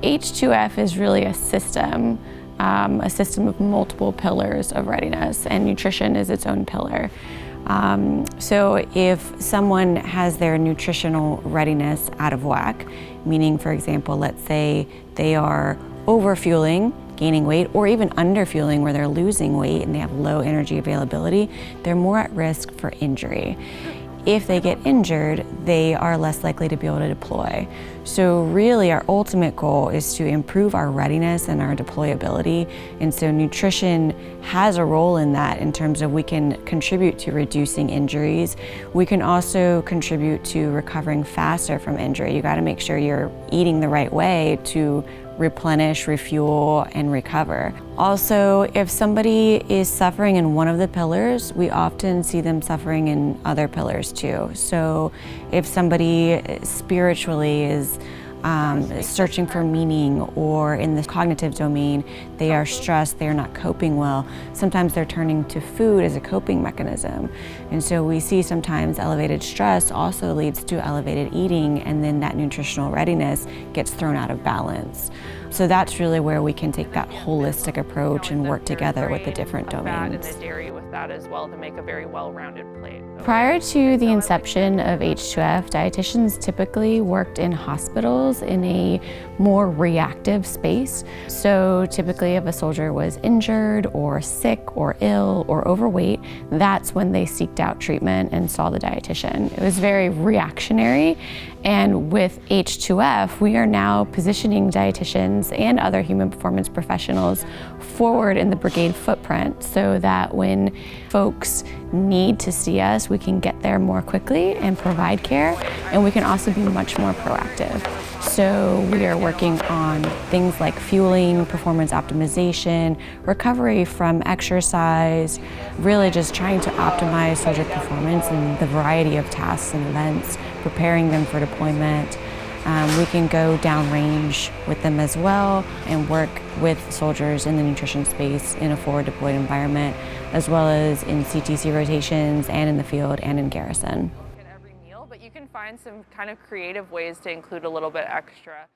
H2F is really a system of multiple pillars of readiness, and nutrition is its own pillar. So if someone has their nutritional readiness out of whack, meaning, for example, let's say they are overfueling, gaining weight, or even underfueling where they're losing weight and they have low energy availability, they're more at risk for injury. If they get injured, they are less likely to be able to deploy. So really our ultimate goal is to improve our readiness and our deployability. And so nutrition has a role in that in terms of we can contribute to reducing injuries. We can also contribute to recovering faster from injury. You gotta make sure you're eating the right way to replenish, refuel, and recover. Also, if somebody is suffering in one of the pillars, we often see them suffering in other pillars too. So if somebody spiritually is searching for meaning, or in the cognitive domain, they are stressed, they're not coping well, sometimes they're turning to food as a coping mechanism. And so we see sometimes elevated stress also leads to elevated eating, and then that nutritional readiness gets thrown out of balance. So that's really where we can take that holistic approach and work together with the different domains. And the dairy with that as well to make a very well-rounded plate. Prior to the inception of H2F, dietitians typically worked in hospitals in a more reactive space. So typically if a soldier was injured or sick or ill or overweight, that's when they seeked out treatment and saw the dietitian. It was very reactionary. And with H2F, we are now positioning dietitians and other human performance professionals forward in the brigade footprint so that when folks need to see us, we can get there more quickly and provide care, and we can also be much more proactive. So we are working on things like fueling, performance optimization, recovery from exercise, really just trying to optimize soldier performance in the variety of tasks and events, preparing them for deployment. We can go downrange with them as well and work with soldiers in the nutrition space in a forward deployed environment, as well as in CTC rotations and in the field and in garrison. Every meal, but you can find some kind of creative ways to include a little bit extra.